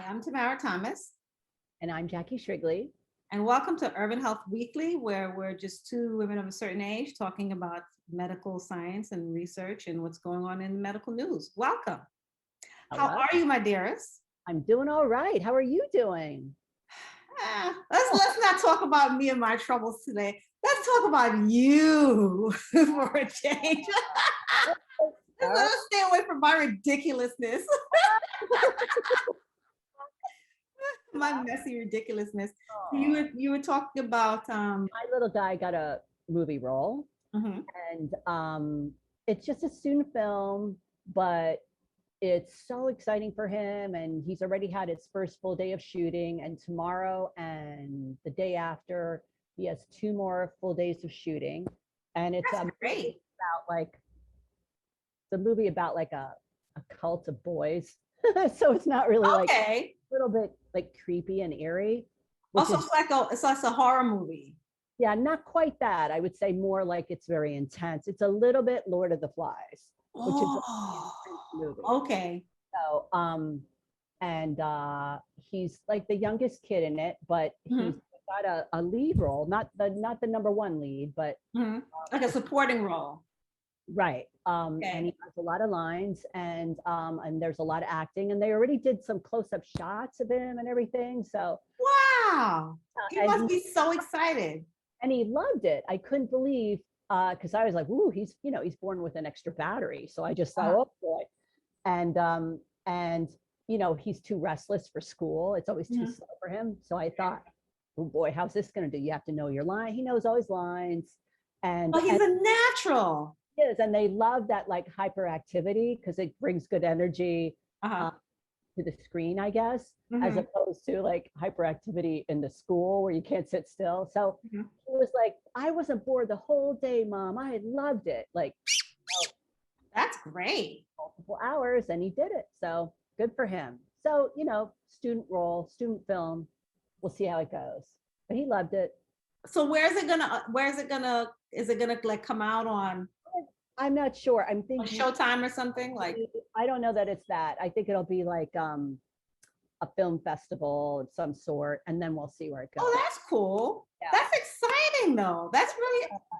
I'm Tamara Thomas, And I'm Jackie Shrigley. and welcome to Urban Health Weekly, where we're just two women of a certain age talking about medical science and research and what's going on in the medical news. Welcome. How Hello. are you, my dearest? I'm doing all right. How are you doing? Let's not talk about me and my troubles today. Let's talk about you for a change. Let's stay away from my ridiculousness, my messy ridiculousness. You were talking about My little guy got a movie role, mhm. and it's just a student film, but it's so exciting for him. And he's already had his first full day of shooting. And tomorrow and the day after, he has 2 more full days of shooting. And it's That's great. a movie about like a cult of boys. So it's not really like Okay. a little bit like creepy and eerie, which Also, is it's a horror movie. yeah, not quite that. I would say more like it's very intense. It's a little bit Lord of the Flies, which is a Oh, intense movie. okay. So, and he's like the youngest kid in it, but he's Mhm, got a lead role, not the number one lead, but mhm. Like a supporting role. right. And Okay. he has a lot of lines, and there's a lot of acting, and they already did some close-up shots of him and everything. So, Wow. He and must be so excited. he loved it. I couldn't believe because I was like, "Ooh, he's born with an extra battery." So I just thought, Uh-huh. "Oh boy," and he's too restless for school. It's always too Mhm. slow for him. So I thought, "Oh boy, how's this going to do?" You have to know your line. He knows all his lines, and Oh, he's and a natural. and they love that like hyperactivity because it brings good energy Uh-huh. uh, to the screen, I guess, as Mhm, opposed to like hyperactivity in the school where you can't sit still. So mhm. he was like, I wasn't bored the whole day, Mom. I loved it, like That's great. multiple hours, and he did it. So good for him. So, student role, student film. We'll see how it goes. But he loved it. So is it gonna like come out I'm not sure. I'm on thinking, Showtime or something? Like, I don't know that it's that. I think it'll be like a film festival of some sort, and then we'll see where it oh, goes. that's cool. Yeah. That's exciting though. It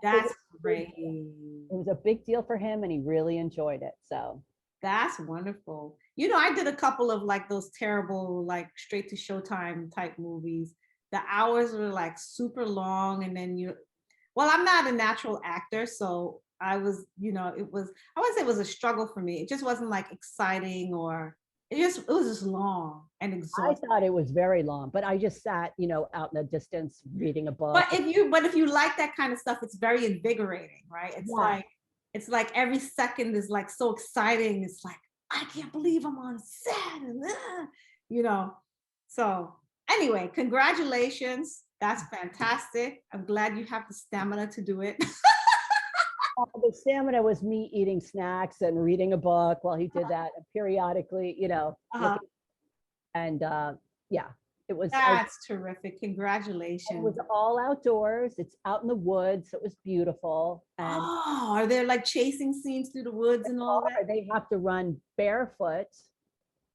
That's was, great. it was a big deal for him, and he really enjoyed it. So That's wonderful. I did a couple of like those terrible, like straight to Showtime type movies. The hours were like super long, and then well, I'm not a natural actor, so I wouldn't say it was a struggle for me. It just wasn't like exciting or it was just long and I exhausting. thought it was very long, but I just sat, out in the distance reading a book. But if you like that kind of stuff, it's very invigorating, right? Yeah, It's like every second is like so exciting. It's like I can't believe I'm on set, and you know. So anyway, congratulations. That's fantastic. I'm glad you have the stamina to do it. the stamina was me eating snacks and reading a book while he did that, and periodically, Uh-huh. looking. And yeah, it was. That's terrific. It Congratulations. was all outdoors. It's out in the woods. So it was beautiful, and Oh, are there like chasing scenes through the woods and all that? they have to run barefoot,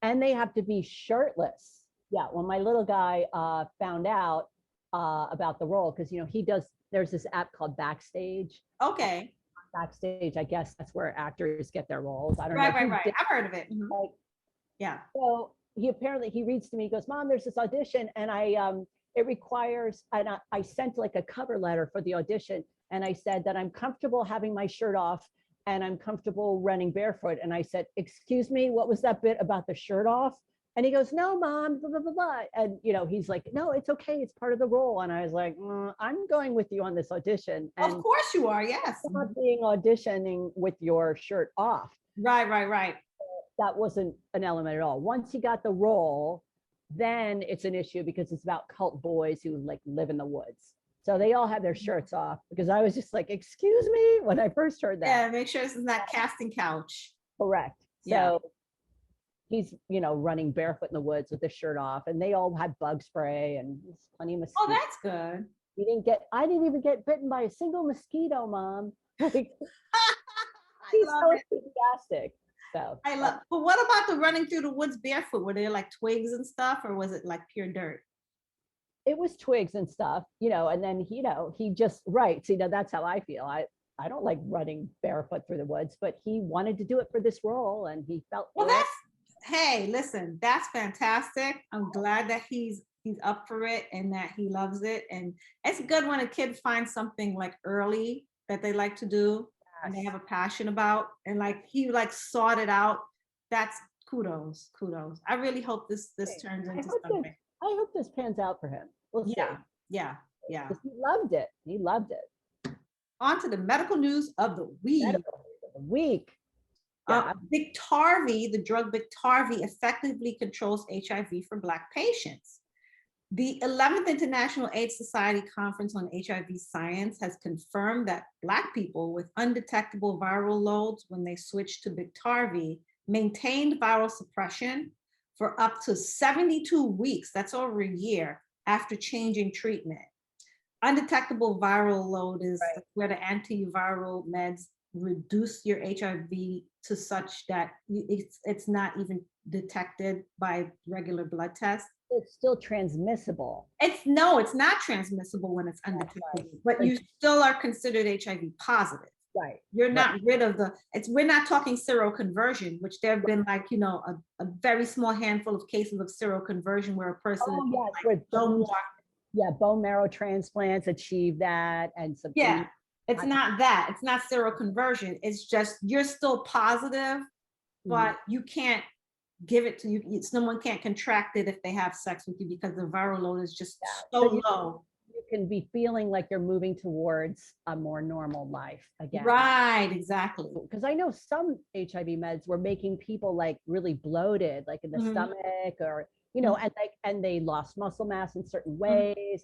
and they have to be shirtless. Yeah, when my little guy found out about the role, because he does. There's this app called Backstage. Okay. Backstage, I guess that's where actors get their roles. I don't know Right, right, who right. did. I've heard of it. Mhm. Like, Yeah. so he reads to me. He goes, "Mom, there's this audition, and it requires." And I sent like a cover letter for the audition, and I said that I'm comfortable having my shirt off, and I'm comfortable running barefoot. And I said, "Excuse me, what was that bit about the shirt off?" And he goes, "No, Mom, blah blah blah blah." And he's like, "No, it's okay. It's part of the role." And I was like, "I'm going with you on this audition, Of and course you are. Yes. not being auditioning with your shirt off." Right, right, right. That wasn't an element at all. Once he got the role, then it's an issue because it's about cult boys who like live in the woods. So they all have their shirts off because I was just like, "Excuse me," when I first heard that. Yeah, make sure this is not casting couch. Correct. Yeah. So he's, running barefoot in the woods with his shirt off, and they all had bug spray and plenty of Oh, mosquitoes. that's good. I didn't even get bitten by a single mosquito, Mom. Like, I he's love so it. enthusiastic. So I love, but what about the running through the woods barefoot? Were there like twigs and stuff, or was it like pure dirt? it was twigs and stuff, and then he just right. See, now that's how I feel. I don't like running barefoot through the woods, but he wanted to do it for this role and he felt Well, it. hey, listen, that's fantastic. I'm glad that he's up for it and that he loves it. And it's good when a kid finds something like early that they like to do and they have a passion about, and like he like sought it out. That's kudos. I really hope this turns into something. I hope this pans out for him. We'll see. Yeah. He loved it. He loved it. On to the medical news of the week. Medical of the week. Yeah. Biktarvy, the drug Biktarvy, effectively controls HIV for Black patients. The 11th International AIDS Society Conference on HIV Science has confirmed that Black people with undetectable viral loads when they switched to Biktarvy maintained viral suppression for up to 72 weeks, that's over a year, after changing treatment. Undetectable viral load is where the antiviral meds reduce your HIV to such that it's not even detected by regular blood tests. It's still transmissible. It's not transmissible when it's undetectable, but you still are considered HIV positive. Right. You're not rid of we're not talking seroconversion, which there have been like, a very small handful of cases of seroconversion where a person bone marrow transplants achieve that and some it's not that. It's not seroconversion. It's just you're still positive, but you can't give it to you. Someone can't contract it if they have sex with you because the viral load is just so low. You can be feeling like you're moving towards a more normal life again. Right, exactly. Because I know some HIV meds were making people like really bloated, like in the stomach, or and they lost muscle mass in certain ways,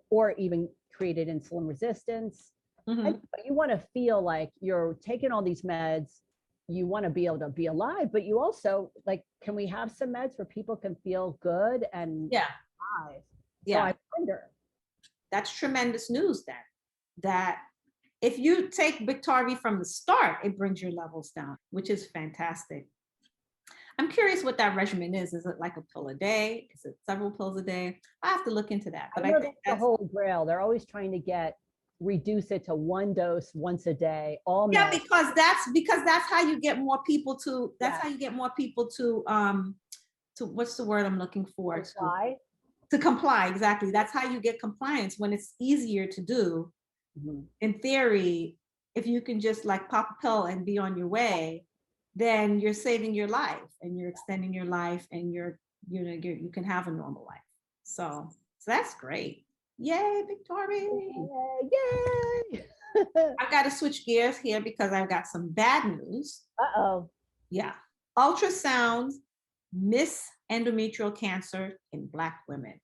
or even created insulin resistance. And you want to feel like you're taking all these meds. You want to be able to be alive, but you also like, can we have some meds where people can feel good and alive? So I wonder. That's tremendous news then, that if you take Biktarvy from the start, it brings your levels down, which is fantastic. I'm curious what that regimen is. Is it like a pill a day? Is it several pills a day? I have to look into that. But I think that's the whole grail. They're always trying to reduce it to one dose once a day. Because that's how you get more people to. That's how you get more people to what's the word I'm looking for? Comply. To comply, exactly. That's how you get compliance when it's easier to do. In theory, if you can just like pop a pill and be on your way, then you're saving your life and you're extending your life and you can have a normal life. So that's great. Yay, Biktarvy. Yay. I've got to switch gears here because I've got some bad news. Yeah. Ultrasound miss endometrial cancer in Black women.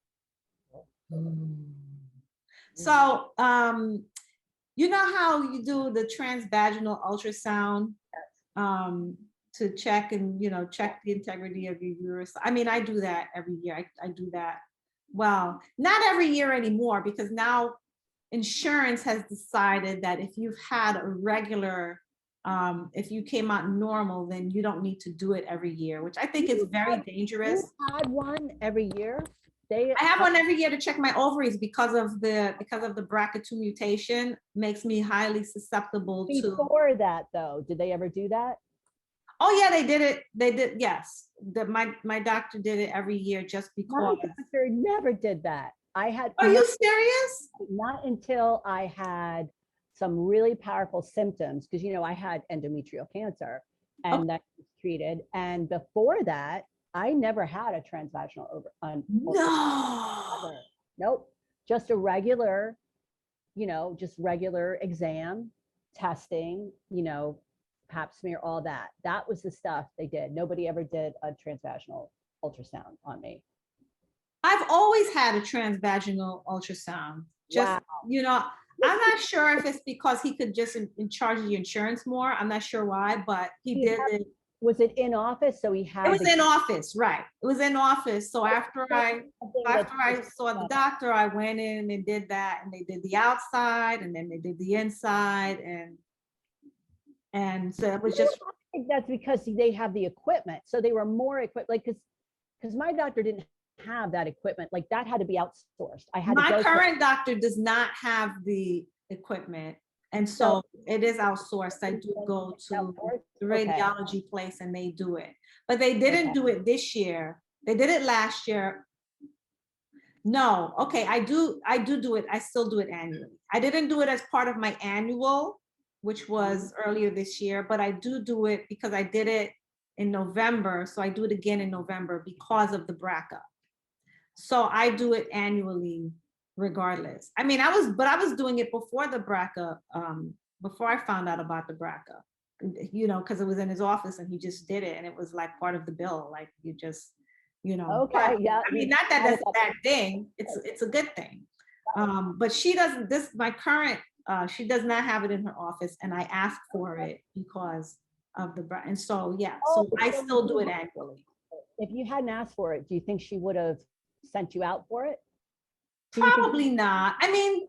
So, you know how you do the transvaginal ultrasound to check and, check the integrity of your uterus. I mean, I do that every year. I do that. Well, not every year anymore, because now insurance has decided that if you've had a regular, if you came out normal, then you don't need to do it every year, which I think is very dangerous. You had one every year? I have one every year to check my ovaries because of the BRCA2 mutation makes me highly susceptible to. Before that, though, did they ever do that? Oh yeah, they did it. They did, yes. My doctor did it every year just because. My doctor never did that. Are you serious? Not until I had some really powerful symptoms, because I had endometrial cancer and that was treated. And before that, I never had a transvaginal No. Nope. Just a regular, regular exam, testing, pap smear, all that. That was the stuff they did. Nobody ever did a transvaginal ultrasound on me. I've always had a transvaginal ultrasound. Just, I'm not sure if it's because he could just in charge of the insurance more. I'm not sure why, but he did it. Was it in office? So he had. It was in office, right? It was in office. So after I saw the doctor, I went in and did that, and they did the outside, and then they did the inside, and so it was just. think that's because they have the equipment. So they were more equipped, like, because my doctor didn't have that equipment. Like that had to be outsourced. I had to My go current doctor does not have the equipment. And so it is outsourced. I do go to the radiology place and they do it. But they didn't do it this year. They did it last year. No, okay, I do do it. I still do it annually. I didn't do it as part of my annual, which was earlier this year, but I do it because I did it in November. So I do it again in November because of the BRCA. So I do it annually regardless. I mean, I was doing it before the BRCA, before I found out about the BRCA, you know, because it was in his office and he just did it and it was like part of the bill. Like you just, you know. Okay, but, yeah. I mean, not that that's a bad thing. It's a good thing. But she doesn't, my current, she does not have it in her office and I asked for it because of the BRCA. And so, yeah, so I still do it annually. If you hadn't asked for it, do you think she would have sent you out for it? Probably not. I mean,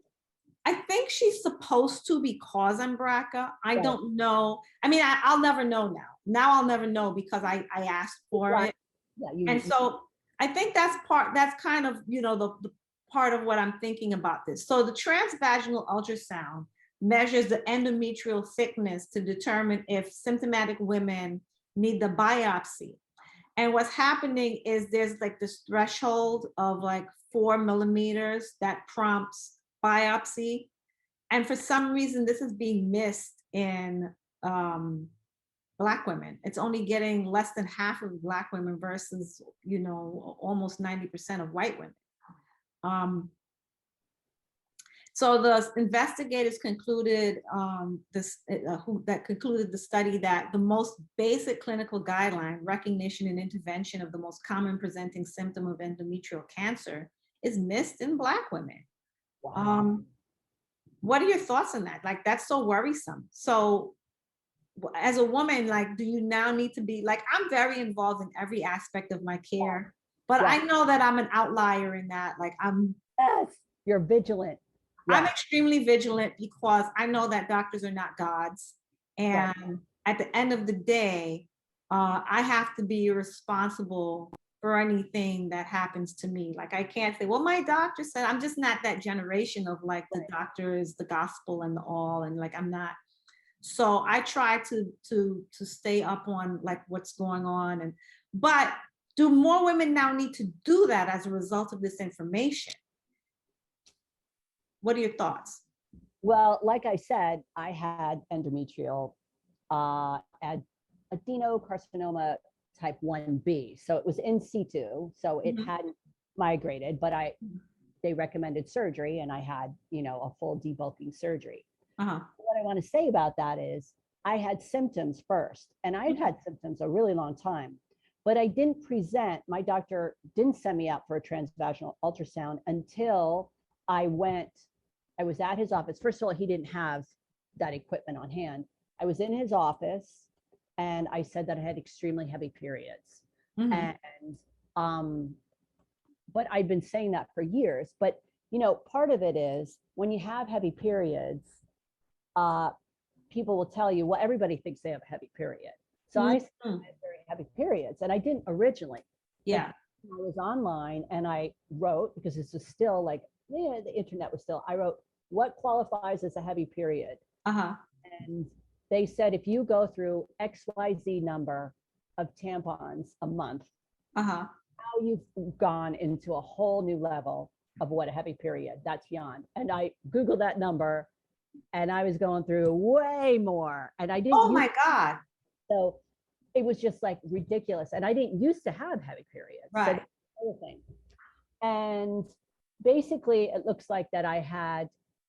I think she's supposed to because I'm BRCA. I don't know. I mean, I'll never know now. Now I'll never know because I asked for it. Yeah, and so I think that's kind of, you know, the part of what I'm thinking about this. So the transvaginal ultrasound measures the endometrial thickness to determine if symptomatic women need the biopsy. And what's happening is there's like this threshold of like 4 millimeters that prompts biopsy. And for some reason, this is being missed in Black women. It's only getting less than half of Black women versus, you know, almost 90% of white women. So the investigators concluded that concluded the study that the most basic clinical guideline, recognition and intervention of the most common presenting symptom of endometrial cancer is missed in Black women. Wow. What are your thoughts on that? Like, that's so worrisome. So as a woman, like, do you now need to be like, I'm very involved in every aspect of my care, but I know that I'm an outlier in that. Like yes, you're vigilant. I'm extremely vigilant because I know that doctors are not gods. And at the end of the day, I have to be responsible for anything that happens to me. Like I can't say, well, my doctor said, I'm just not that generation of like the doctor is the gospel and the all, and like I'm not. So I try to stay up on like what's going on. But do more women now need to do that as a result of this information? What are your thoughts? Well, like I said, I had endometrial adenocarcinoma type 1B. So it was in situ. So it hadn't migrated, but they recommended surgery and I had, you know, a full debulking surgery. What I want to say about that is I had symptoms first, and I'd had symptoms a really long time, but I didn't present. My doctor didn't send me out for a transvaginal ultrasound until I was at his office. First of all, he didn't have that equipment on hand. I was in his office and I said that I had extremely heavy periods. And but I'd been saying that for years. But you know, part of it is when you have heavy periods, people will tell you, well, everybody thinks they have a heavy period. So I said I had very heavy periods, and I didn't originally. Yeah. I was online and I wrote, because this is still like, the internet was still, I wrote, what qualifies as a heavy period? And they said, if you go through XYZ number of tampons a month, now you've gone into a whole new level of what a heavy period, that's beyond. And I Googled that number and I was going through way more. And I didn't. Oh my God. So it was just like ridiculous. And I didn't used to have heavy periods. Right. So thing. And basically it looks like that I had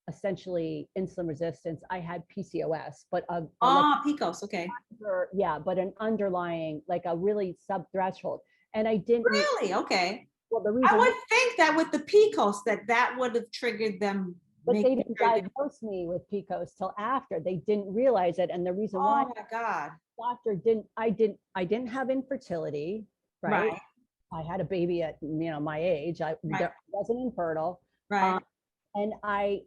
essentially insulin resistance. I had PCOS, but PCOS, okay. But an underlying, like a really sub threshold. And I didn't really, okay. Well, the reason I would think that with the PCOS that would have triggered them. But they didn't diagnose me with PCOS till after. They didn't realize it. And the reason why, oh my God, doctor I didn't have infertility, right? I had a baby at, you know, my age. I wasn't infertile. Right. And I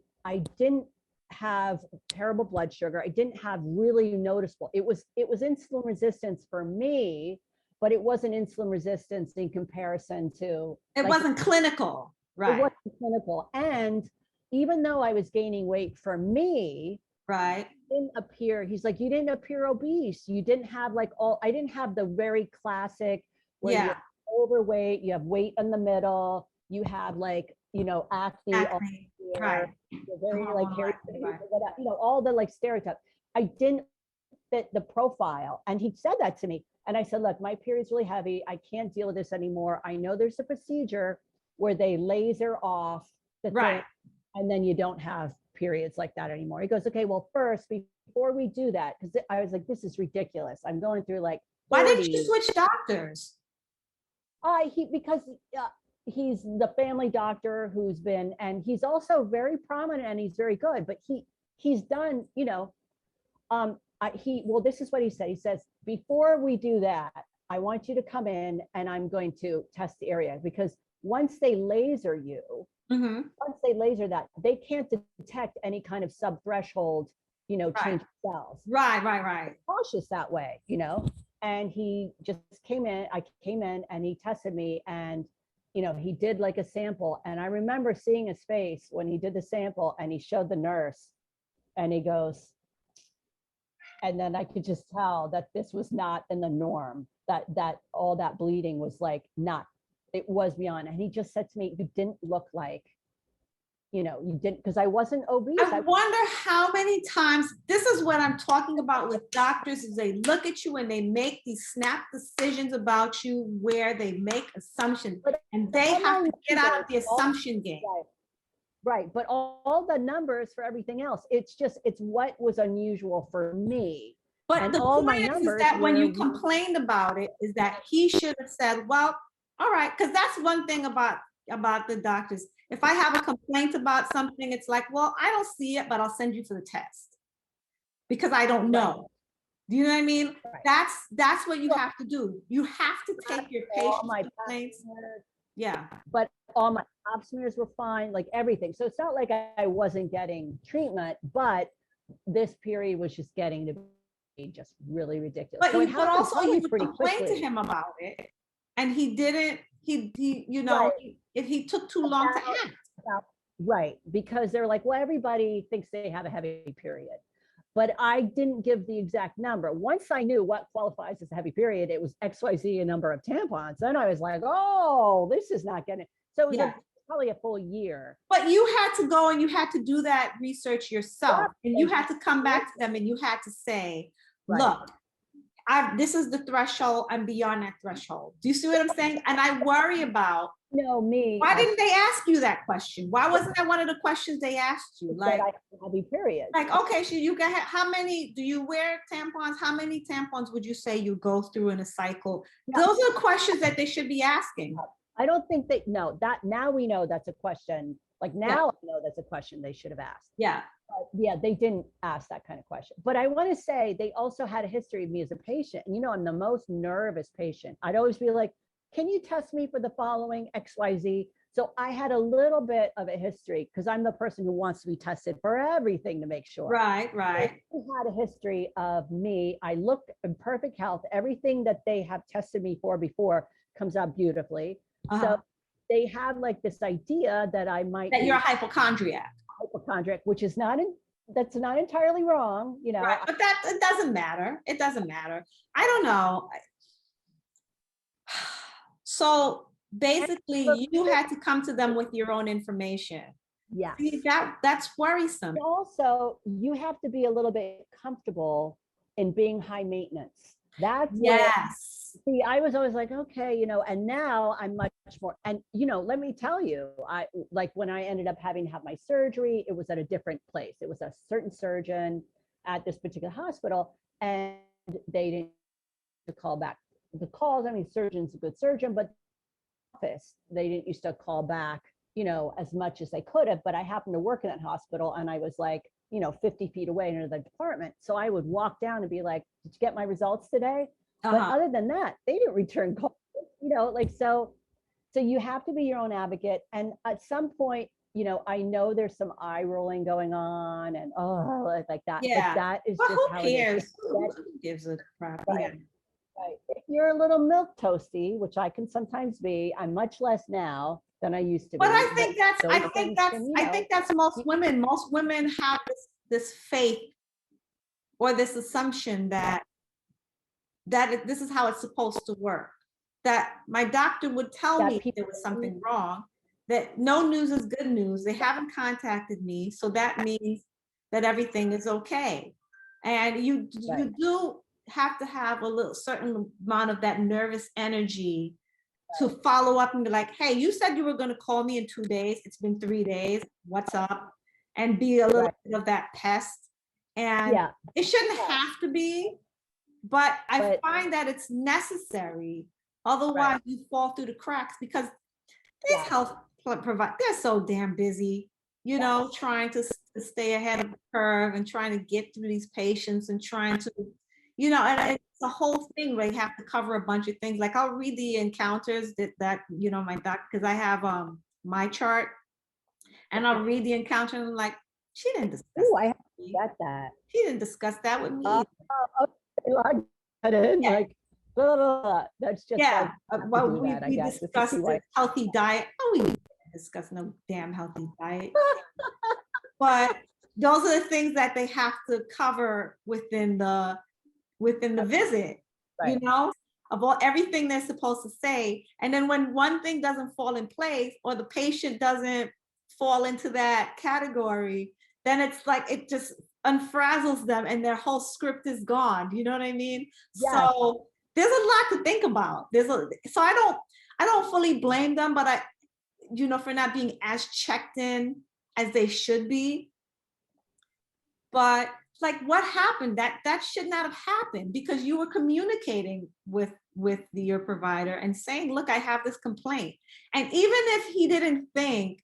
didn't have terrible blood sugar. I didn't have really noticeable. It was insulin resistance for me, but it wasn't insulin resistance in comparison to. It wasn't clinical, It right? wasn't clinical. And even though I was gaining weight for me, Right. didn't appear. He's like, you didn't appear obese. You didn't have like all. I didn't have the very classic where Yeah. you're overweight. You have weight in the middle. You have like acne. Acne. Right. You're very like Hormonal hairy, acne, right. all the like stereotypes. I didn't fit the profile, and he said that to me. And I said, look, my period's really heavy. I can't deal with this anymore. I know there's a procedure where they laser off the Right. thing, and then you don't have periods like that anymore. He goes, okay, well, first, before we do that, because I was like, this is ridiculous. I'm going through like 40. Why didn't you switch doctors? Because he's the family doctor who's been, and he's also very prominent and he's very good, but he's done, well, this is what he said. He says, before we do that, I want you to come in and I'm going to test the area, because once they laser you, once they laser that, they can't detect any kind of sub-threshold, change of cells. Right. Cautious that way, and he just came in, I came in and he tested me, and he did like a sample, and I remember seeing his face when he did the sample and he showed the nurse and he goes, and then I could just tell that this was not in the norm, that all that bleeding was like not, it was beyond. And he just said to me, you didn't look like, you didn't, because I wasn't obese. I wonder how many times, this is what I'm talking about with doctors, is they look at you and they make these snap decisions about you where they make assumptions, and they have to get out of the assumption game. Right. But all the numbers for everything else, it's what was unusual for me. But and the all point is that when you complained about it, is that he should have said, well, all right, because that's one thing about the doctors. If I have a complaint about something, it's like, well, I don't see it, but I'll send you to the test because I don't know. Do you know what I mean? Right. That's what you have to do. You have to take your patient's complaints. Yeah. But all my pap smears were fine, like everything. So it's not like I wasn't getting treatment, but this period was just getting to be just really ridiculous. But so you could also you could complain to him about it, and he didn't. He right. If he took too long to act. Right, because they're like, well, everybody thinks they have a heavy period. But I didn't give the exact number. Once I knew what qualifies as a heavy period, it was XYZ a number of tampons. Then I was like, oh, this is not getting. So it was probably a full year. But you had to go and you had to do that research yourself. And you had to come back to them and you had to say, look, this is the threshold. I'm beyond that threshold. Do you see what I'm saying? And I worry about. Me. Why didn't they ask you that question? Why wasn't that one of the questions they asked you? Like, I have a heavy period. Like, okay, so you got, how many, do you wear tampons? How many tampons would you say you go through in a cycle? No. Those are questions that they should be asking. I don't think they know that. Now we know that's a question. Like now I know that's a question they should have asked. Yeah. But they didn't ask that kind of question. But I want to say they also had a history of me as a patient. And I'm the most nervous patient. I'd always be like, can you test me for the following XYZ? So I had a little bit of a history because I'm the person who wants to be tested for everything to make sure. Right. So I had a history of me. I looked in perfect health. Everything that they have tested me for before comes out beautifully. So they have like this idea that I might that you're a hypochondriac. Which is that's not entirely wrong, Right. But it doesn't matter. It doesn't matter. I don't know. So basically, you had to come to them with your own information. Yeah. That's worrisome. Also, you have to be a little bit comfortable in being high maintenance. That's see, I was always like, okay, and now I'm much more. And let me tell you, I like when I ended up having to have my surgery, it was at a different place. It was a certain surgeon at this particular hospital, and they didn't call back the calls. I mean, surgeon's a good surgeon, but office, they didn't used to call back, as much as they could have. But I happened to work in that hospital and I was like, 50 feet away in the department. So I would walk down and be like, did you get my results today? But other than that, they didn't return calls, so you have to be your own advocate. And at some point, you know, I know there's some eye rolling going on and like that, but Yeah. that is But just who how it is. cares? Who gives a crap? Right, Yeah. right. If you're a little milk toasty, which I can sometimes be, I'm much less now than I used to be. But I think that's, those things can, you I know, think that's most women. Most women have this faith or this assumption that this is how it's supposed to work. That my doctor would tell that me people, there was something wrong, that no news is good news. They haven't contacted me, so that means that everything is okay. And you right, do have to have a little certain amount of that nervous energy to follow up and be like, hey, you said you were going to call me in 2 days. It's been 3 days. What's up? And be a little right. bit of that pest. And Yeah, it shouldn't have to be, but I but find that it's necessary. Otherwise, right, you fall through the cracks because these yes, health providers, they're so damn busy, you know, yes, trying to stay ahead of the curve and trying to get through these patients and trying to, you know, and it's a whole thing where you have to cover a bunch of things. Like I'll read the encounters that you know, my doc, because I have my chart, and I'll read the encounter and I'm like, she didn't discuss ooh, that I have with me. to get that. She didn't discuss that with Uh, me. okay, I got it in, Yeah. like, blah, blah, blah. That's just, I Yeah, have to well, do that, I we guess. This is discussed who the I, healthy diet. Oh, we didn't discuss no damn healthy diet. But those are the things that they have to cover within the visit, you right, know, of all everything they're supposed to say. And then when one thing doesn't fall in place or the patient doesn't fall into that category, then it's like it just unfrazzles them and their whole script is gone. You know what I mean? yes, So there's a lot to think about. So I don't fully blame them, but I, you know, for not being as checked in as they should be. But like what happened, that should not have happened because you were communicating with your provider and saying, look, I have this complaint. And even if he didn't think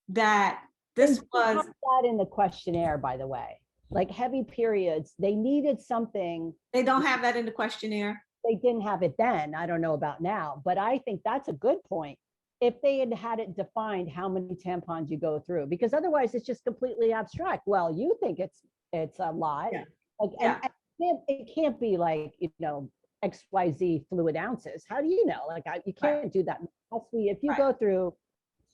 that they this did was, have that in the questionnaire, by the way, like heavy periods, they needed something. they don't have that in the questionnaire. They didn't have it then. I don't know about now, but I think that's a good point. If they had had it defined how many tampons you go through, because otherwise it's just completely abstract. Well, you think it's a lot, Yeah. like, Yeah. and it can't be like, you know, XYZ fluid ounces. How do you know? Like, you Right. can't do that. If you Right. go through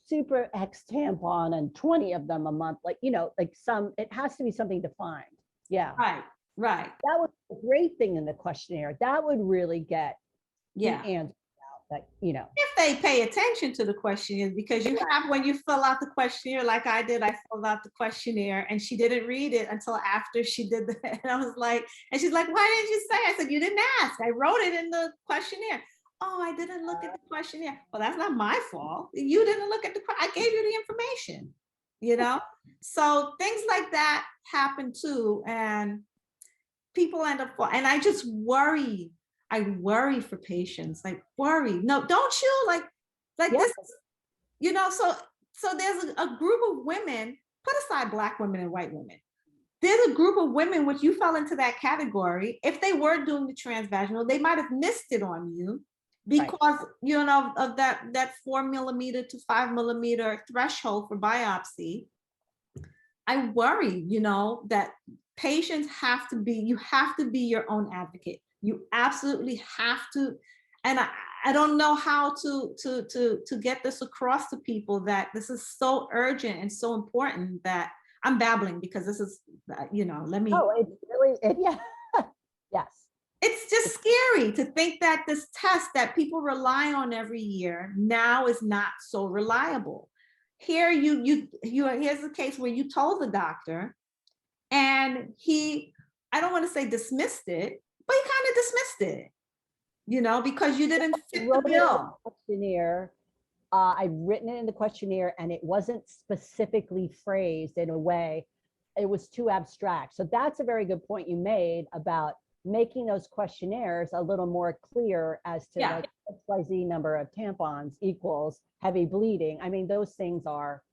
super X tampon and 20 of them a month, like, you know, like it has to be something defined. Yeah. Right. Right. That was a great thing in the questionnaire. That would really get the Yeah. answer out, that, you know. If they pay attention to the questionnaire, because you have, when you fill out the questionnaire, like I did, I filled out the questionnaire and she didn't read it until after she did that. And I was like, and she's like, why didn't you say? I said, you didn't ask. I wrote it in the questionnaire. Oh, I didn't look at the questionnaire. Well, that's not my fault. You didn't look at I gave you the information, you know? So things like that happen too. And people end up, and I just worry. I worry for patients, like worry. No, don't you? Like Yeah. this, you know, so there's a group of women, put aside Black women and white women. There's a group of women which you fell into that category. If they were doing the transvaginal, they might have missed it on you because right. You know, of that 4 millimeter to 5 millimeter threshold for biopsy. I worry, you know, that patients have to be, you have to be your own advocate. You absolutely have to. And I don't know how to get this across to people that this is so urgent and so important. That I'm babbling because this is, you know, let me. Oh, it's really, yeah. Yes. It's just scary to think that this test that people rely on every year now is not so reliable. Here here's a case where you told the doctor and he, I don't want to say dismissed it, but he kind of dismissed it, you know, because you didn't fit the bill. Questionnaire. I've written it in the questionnaire and it wasn't specifically phrased in a way, it was too abstract. So that's a very good point you made about making those questionnaires a little more clear as to like XYZ number of tampons equals heavy bleeding. I mean, those things are,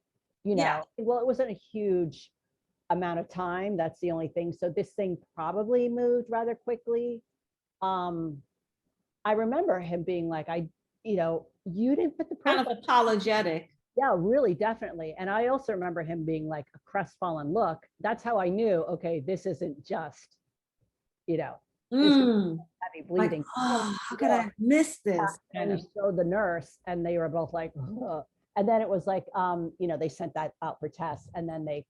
you know, well, it wasn't a huge amount of time. That's the only thing. So this thing probably moved rather quickly. I remember him being like, you know, you didn't put the kind of apologetic. Yeah, really, definitely. And I also remember him being like a crestfallen look. That's how I knew, okay, this isn't just, you know, this is Mm, heavy like, bleeding. oh, how could I miss this? And Kind he of. showed the nurse and they were both like, ugh. And then it was like, they sent that out for tests and then they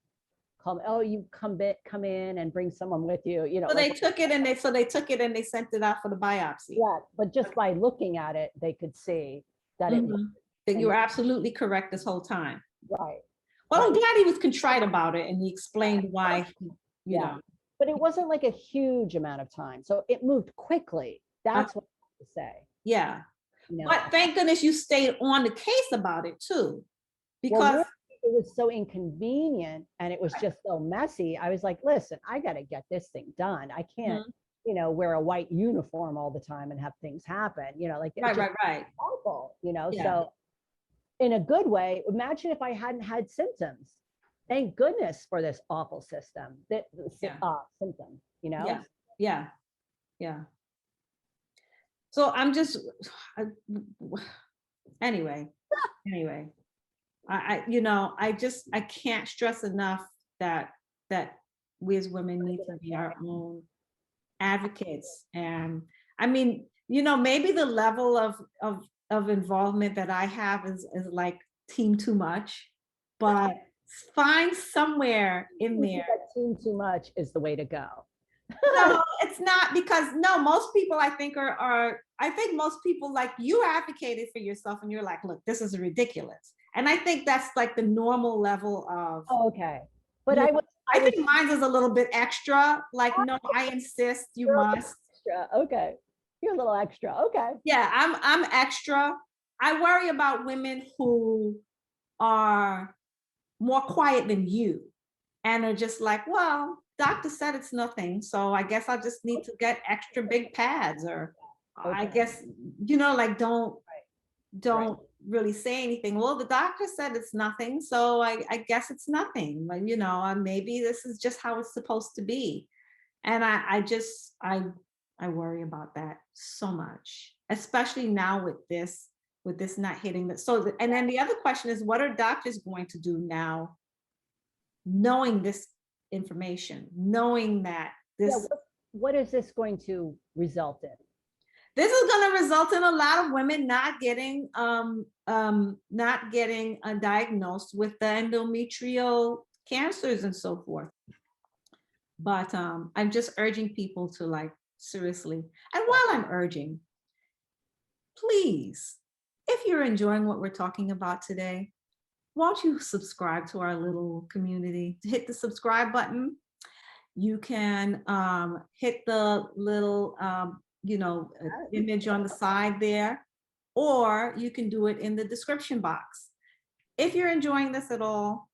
called, oh, you come in and bring someone with you, So like, they took it and they took it and they sent it out for the biopsy. yeah, but just by looking at it, they could see that it was, Mhm. That you and were absolutely correct this whole time. right, Well, I'm right. glad he was contrite about it and he explained why, you Yeah. know. But it wasn't like a huge amount of time. So it moved quickly. uh, That's what I have to say. yeah. You know, But thank goodness you stayed on the case about it too. well, Because really, it was so inconvenient and it was just so messy. I was like, listen, I got to get this thing done. I can't, Mhm. wear a white uniform all the time and have things happen, like it's Right, just right, right. awful, Yeah. So in a good way, imagine if I hadn't had symptoms. Thank goodness for this awful system, that Yeah. symptom, Yeah. Yeah. Yeah. So I'm just I, anyway, anyway. I can't stress enough that that we as women need to be our own advocates. And I mean, maybe the level of involvement that I have is like team too much, but find somewhere in there. That team too much is the way to go. No, it's not, because no, most people I think I think most people, like, you advocated for yourself and you're like, look, this is ridiculous. And I think that's like the normal level of, Oh, okay. But you know, I I was think mine is a little bit extra. Like, no, I insist, you must. extra. Okay. You're a little extra. Okay. Yeah, I'm extra. I worry about women who are more quiet than you and are just like, well, doctor said it's nothing, so I guess I just need to get extra big pads, or I Okay. guess, like, don't Right. don't really say anything. Well, the doctor said it's nothing, so I guess it's nothing. Like, maybe this is just how it's supposed to be. And I worry about that so much, especially now with this not hitting the and then the other question is, what are doctors going to do now, knowing this information, knowing that Yeah. this What is this going to result in? this is going to result in a lot of women not getting diagnosed with the endometrial cancers and so forth. But I'm just urging people to, like, seriously. And while I'm urging, please, if you're enjoying what we're talking about today, won't you subscribe to our little community? Hit the subscribe button. You can hit the little, image on the side there, or you can do it in the description box. If you're enjoying this at all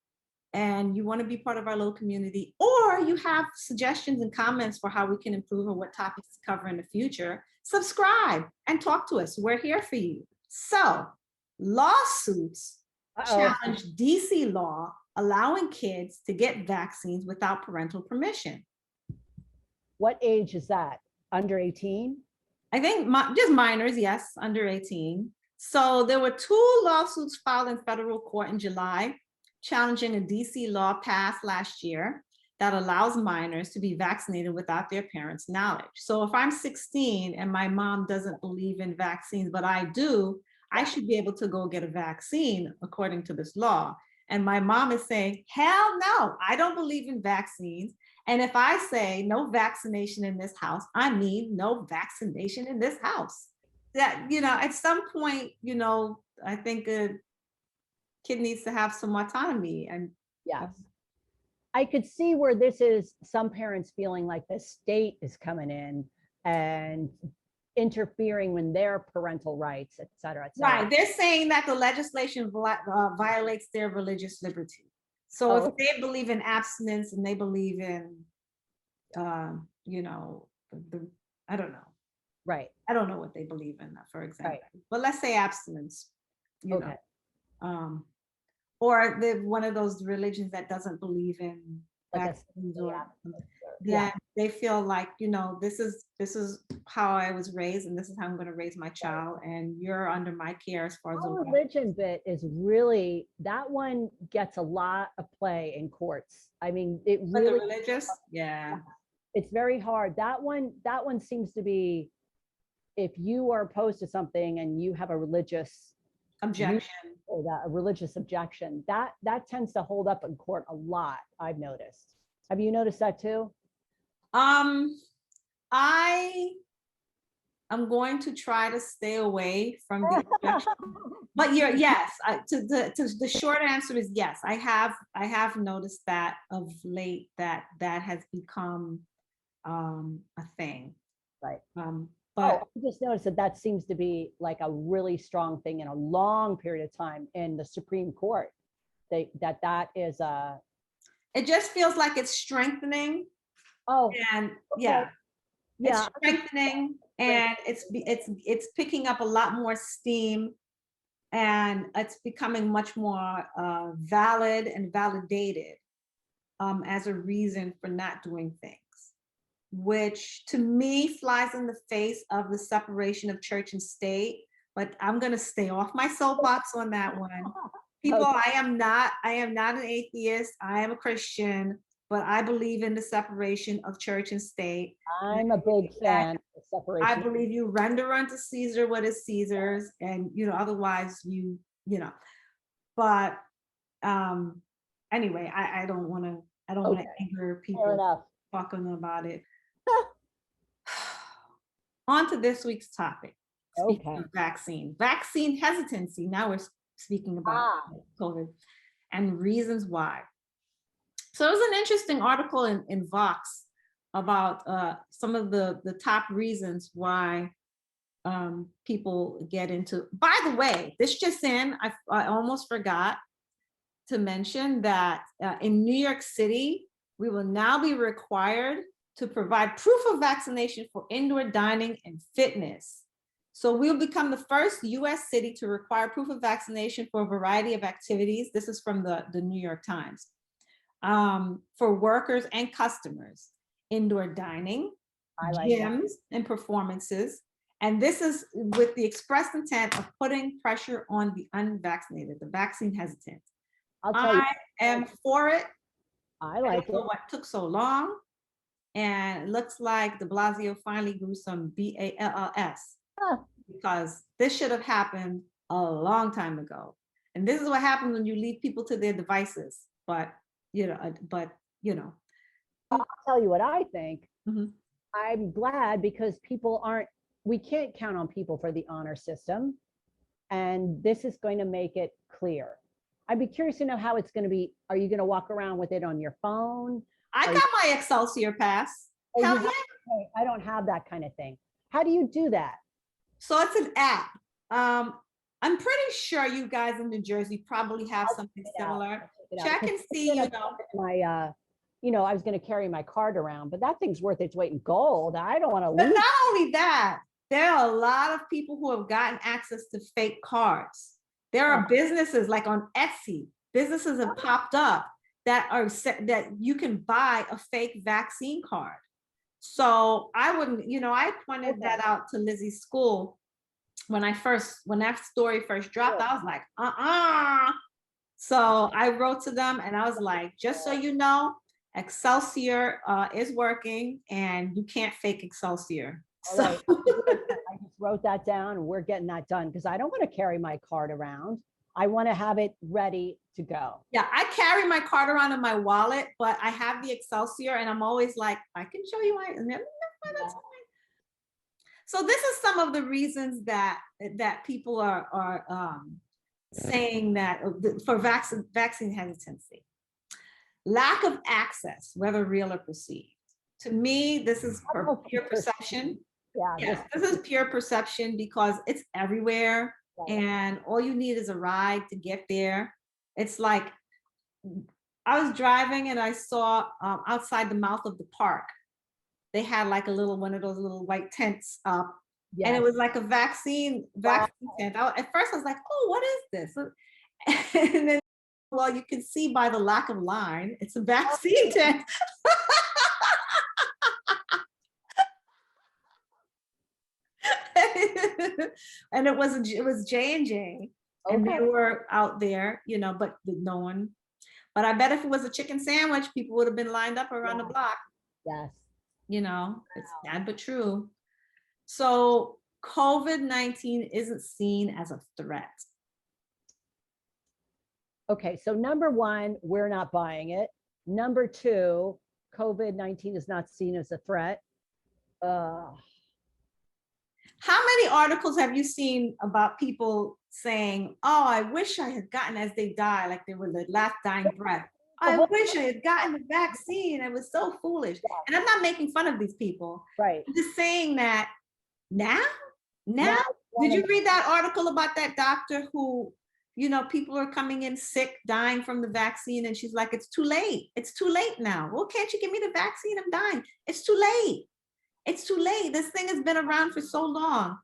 and you want to be part of our little community, or you have suggestions and comments for how we can improve or what topics to cover in the future, subscribe and talk to us. We're here for you. So, lawsuits Uh-oh. challenge DC law allowing kids to get vaccines without parental permission. What age is that? Under 18? I think just minors, yes, under 18. So there were 2 lawsuits filed in federal court in July challenging a DC law passed last year that allows minors to be vaccinated without their parents' knowledge. So if I'm 16 and my mom doesn't believe in vaccines, but I do, I should be able to go get a vaccine according to this law. And my mom is saying, hell no, I don't believe in vaccines. And if I say no vaccination in this house, I mean no vaccination in this house. That, at some point, I think a kid needs to have some autonomy. And Yes. I could see where this is some parents feeling like the state is coming in and interfering with their parental rights, et cetera, et cetera. right, they're saying that the legislation violates their religious liberty. So if they believe in abstinence and they believe in, I don't know. Right. I don't know what they believe in, for example. Right. But let's say abstinence, Okay. or one of those religions that doesn't believe in like a vaccines or yeah. then they feel like, this is how I was raised and this is how I'm going to raise my child and you're under my care as far as the Our law. religion bit is really, that one gets a lot of play in courts. I mean, it But the really, religious, yeah, it's very hard. That one seems to be, if you are opposed to something and you have a religious objection. or that a religious objection, that tends to hold up in court a lot, I've noticed. Have you noticed that too? I am going to try to stay away from the objection. But yes, the short answer is yes. I have noticed that of late that has become a thing. Right. But I just noticed that seems to be like a really strong thing in a long period of time in the Supreme Court. That is it just feels like it's strengthening. Oh, And okay. yeah, it's Yeah. strengthening and it's picking up a lot more steam and it's becoming much more valid and validated as a reason for not doing things, which to me flies in the face of the separation of church and state. But I'm going to stay off my soapbox on that one. People, Okay. I am not an atheist. I am a Christian, but I believe in the separation of church and state. I'm a big fan of separation. I believe you render unto Caesar what is Caesar's, and otherwise but anyway, I don't want to Okay. anger Fair people enough. talking about it. On to this week's topic. Speaking Okay. of vaccine hesitancy. Now we're speaking about COVID and reasons why. So it was an interesting article in Vox about some of the top reasons why people get into. By the way, this just in, I almost forgot to mention that in New York City, we will now be required to provide proof of vaccination for indoor dining and fitness. So we'll become the first US city to require proof of vaccination for a variety of activities. This is from the New York Times. For workers and customers, indoor dining, gyms, and performances. And this is with the express intent of putting pressure on the unvaccinated, the vaccine hesitant. I am for it. I like it. What took so long? And it looks like de Blasio finally grew some BALLS because this should have happened a long time ago. And this is what happens when you leave people to their devices. But I'll tell you what I think. Mhm. I'm glad because we can't count on people for the honor system. And this is going to make it clear. I'd be curious to know how it's going to be. Are you going to walk around with it on your phone? I got my Excelsior pass. Hell yeah. I don't have that kind of thing. How do you do that? So it's an app. I'm pretty sure you guys in New Jersey probably have something similar. Check and see, I was going to carry my card around, but that thing's worth its weight in gold. I don't want to But lose. not only that, there are a lot of people who have gotten access to fake cards. There are businesses like on Etsy, businesses have popped up that you can buy a fake vaccine card. So I wouldn't, I pointed that out to Lizzie's school when that story first dropped. I was like, So I wrote to them and I was like, just so you know, Excelsior is working and you can't fake Excelsior. So I just wrote that down and we're getting that done because I don't want to carry my card around. I want to have it ready to go. Yeah, I carry my card around in my wallet, but I have the Excelsior and I'm always like, I can show you my. So this is some of the reasons that people are saying that for vaccine hesitancy. Lack of access, whether real or perceived. To me, this is pure perception. Yeah, this is pure perception because it's everywhere. And all you need is a ride to get there. It's like, I was driving and I saw outside the mouth of the park, they had like one of those little white tents up. Yes. And it was like a vaccine tent. At first I was like, oh, what is this? And then Well, you can see by the lack of line, it's a vaccine tent. And it was J&J, and they Okay. were out there, but no one. But I bet if it was a chicken sandwich, people would have been lined up around the Yeah. block. Yes. It's sad but true. So COVID-19 isn't seen as a threat. Okay, so number one, we're not buying it. Number two, COVID-19 is not seen as a threat. How many articles have you seen about people saying, oh, I wish I had gotten, as they die, like they were the last dying breath, I wish I had gotten the vaccine. It was so foolish. And I'm not making fun of these people. Right. I'm just saying that now, did you read that article about that doctor who, people are coming in sick, dying from the vaccine, and she's like, it's too late. It's too late now. Well, can't you give me the vaccine? I'm dying. It's too late. It's too late. This thing has been around for so long.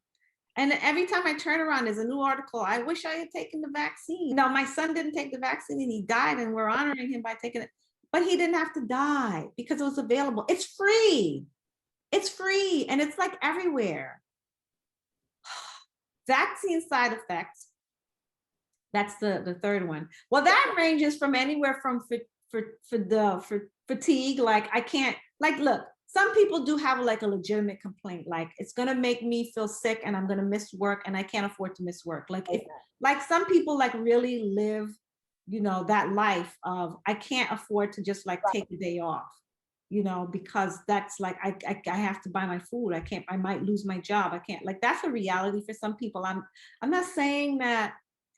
And every time I turn around, there's a new article. I wish I had taken the vaccine. No, my son didn't take the vaccine and he died, and we're honoring him by taking it. But he didn't have to die because it was available. It's free. It's free. And it's like everywhere. Vaccine side effects. That's the third one. Well, that ranges from anywhere from for fatigue. Like I can't, like, look, some people do have like a legitimate complaint, like it's gonna make me feel sick and I'm gonna miss work and I can't afford to miss work. Like if, like some people like really live, that life of I can't afford to just like take a day off, because that's like I have to buy my food. I might lose my job. I can't, like that's a reality for some people. I'm not saying that.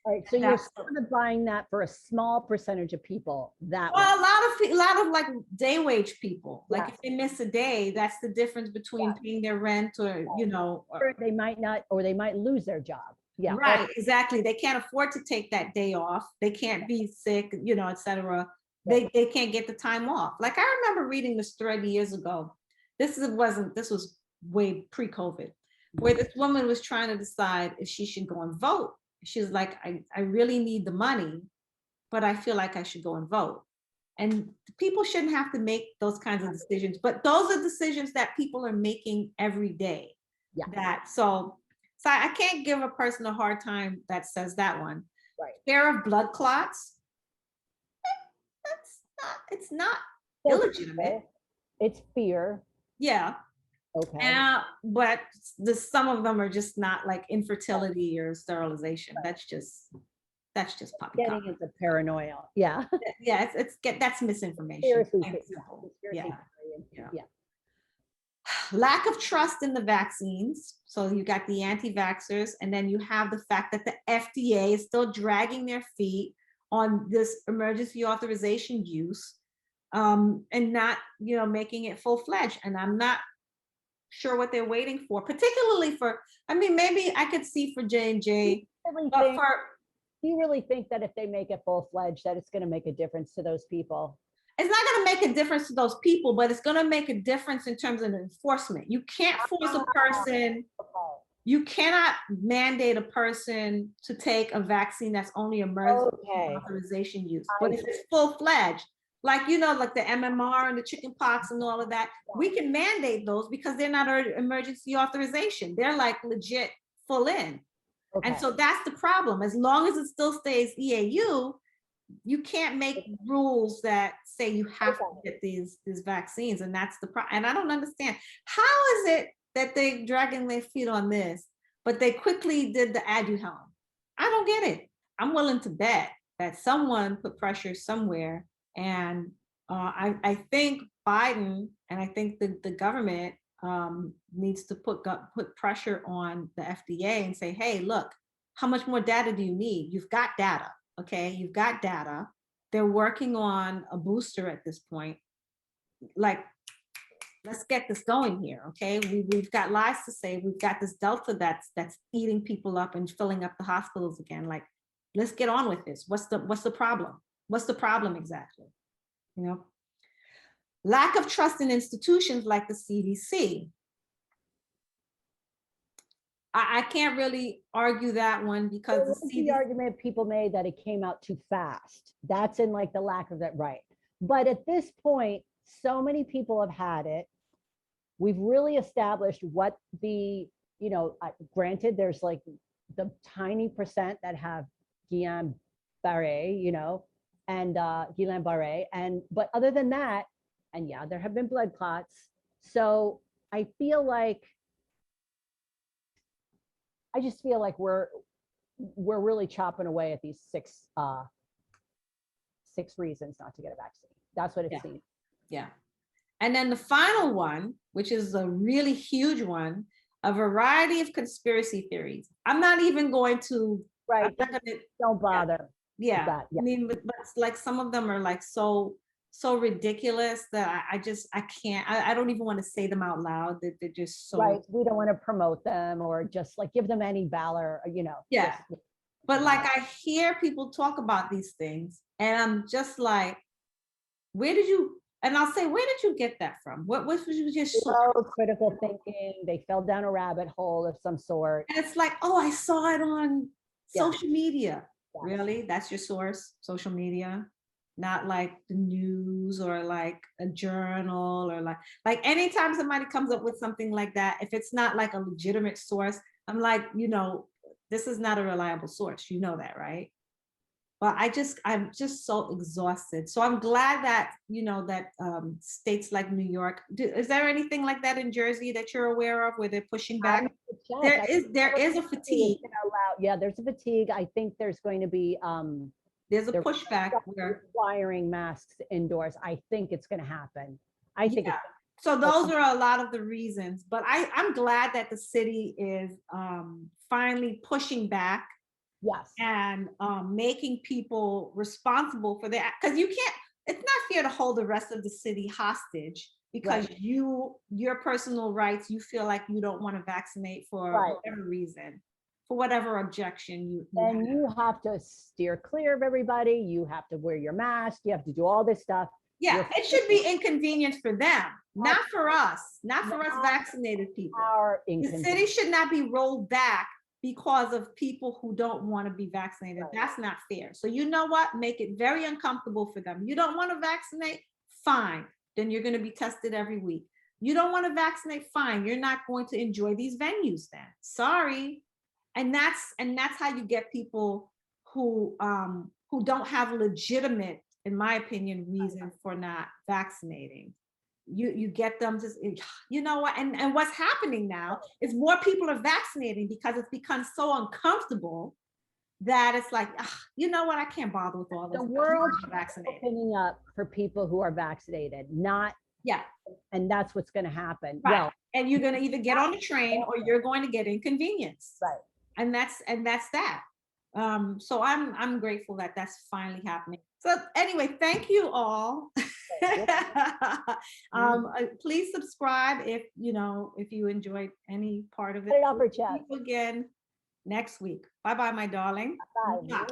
All right, so you're sort of buying that for a small percentage of people. That Well, a lot of like day wage people, like if they miss a day, that's the difference between paying their rent or or they might not, or they might lose their job. Yeah, right, exactly. They can't afford to take that day off. They can't be sick, etc. They can't get the time off. Like I remember reading this thread years ago. This was way pre-COVID, where this woman was trying to decide if she should go and vote. She was like, I really need the money, but I feel like I should go and vote. And people shouldn't have to make those kinds of decisions, but those are decisions that people are making every day. So I can't give a person a hard time that says that one. Right. Fear of blood clots. It's not illegitimate. It's fear. Yeah. Okay. But some of them are just not, like infertility or sterilization. That's just poppycock. Getting into paranoia. Yeah. Yeah, that's misinformation. Yeah. Lack of trust in the vaccines. So you got the anti-vaxxers, and then you have the fact that the FDA is still dragging their feet on this emergency authorization use, and not, making it full-fledged. And I'm not sure what they're waiting for, particularly for, maybe I could see for J&J, but do you really think that if they make it full-fledged, that it's going to make a difference to those people? It's not going to make a difference to those people, but it's going to make a difference in terms of enforcement. You can't force a person, you cannot mandate a person to take a vaccine that's only emergency authorization use. But if it's full-fledged, like, like the MMR and the chicken pox and all of that, we can mandate those because they're not an emergency authorization. They're like legit full in. And so that's the problem. As long as it still stays EAU, you can't make rules that say you have to get these vaccines, and that's the problem. And I don't understand, how is it that they dragging their feet on this, but they quickly did the Aduhelm? I don't get it. I'm willing to bet that someone put pressure somewhere, and I think Biden and I think the government needs to put pressure on the FDA and say, hey, look, how much more data do you need? You've got data. Okay, you've got data. They're working on a booster at this point. Like, let's get this going here. Okay, we've got lives to save. We've got this Delta that's eating people up and filling up the hospitals again. Like, let's get on with this. What's the problem? What's the problem exactly? Lack of trust in institutions like the CDC. I can't really argue that one because There the was the CDC, argument people made that it came out too fast. That's in like the lack of that, right? But at this point, so many people have had it. We've really established what the, granted, there's like the tiny percent that have Guillain-Barré, and Guillain-Barré, but other than that, and yeah, there have been blood clots. So I just feel like we're really chopping away at these six reasons not to get a vaccine. That's what it seems. Yeah. And then the final one, which is a really huge one, a variety of conspiracy theories. I'm not even going to. Right. Don't bother. Yeah. I mean, but like some of them are like so ridiculous that I can't. I don't even want to say them out loud. That they're just so. Right. We don't want to promote them or just like give them any valor. Yeah. But like I hear people talk about these things, and I'm just like, where did you? And I'll say, where did you get that from? What was you just critical thinking? They fell down a rabbit hole of some sort. And it's like, oh, I saw it on social media. Yeah. Really? That's your source? Social media? Not like the news or like a journal or like anytime somebody comes up with something like that, if it's not like a legitimate source, I'm like, this is not a reliable source. You know that, right? But I'm just so exhausted. So I'm glad that, that states like New York, is there anything like that in Jersey that you're aware of where they're pushing back? There is a fatigue. Yeah, there's a fatigue. I think there's going to be, there's a pushback requiring masks indoors. I think it's going to happen. I think. Yeah. So those are a lot of the reasons, but I'm glad that the city is finally pushing back. Yes. And making people responsible for that. Because it's not fair to hold the rest of the city hostage because your personal rights, you feel like you don't want to vaccinate for whatever reason, for whatever objection you and you have to steer clear of everybody. You have to wear your mask. You have to do all this stuff. Yeah, it should be inconvenience for them, not for us, not for us vaccinated people. The city should not be rolled back because of people who don't want to be vaccinated. That's not fair. So you know what? Make it very uncomfortable for them. You don't want to vaccinate? Fine. Then you're going to be tested every week. You don't want to vaccinate? Fine. You're not going to enjoy these venues then. Sorry. And that's how you get people who don't have legitimate, in my opinion, reason for not vaccinating. You get them just, what, and what's happening now is more people are vaccinating because it's become so uncomfortable that it's like, you know what, I can't bother with all this. The world is opening up for people who are vaccinated, not. Yeah. And that's what's going to happen. Right. Well, and you're going to either get on the train or you're going to get inconvenienced. Right. And that's that. So I'm grateful that that's finally happening. So anyway, thank you all. Please subscribe if you enjoyed any part of it. Put it up for chat. See you again next week. Bye bye, my darling. Bye.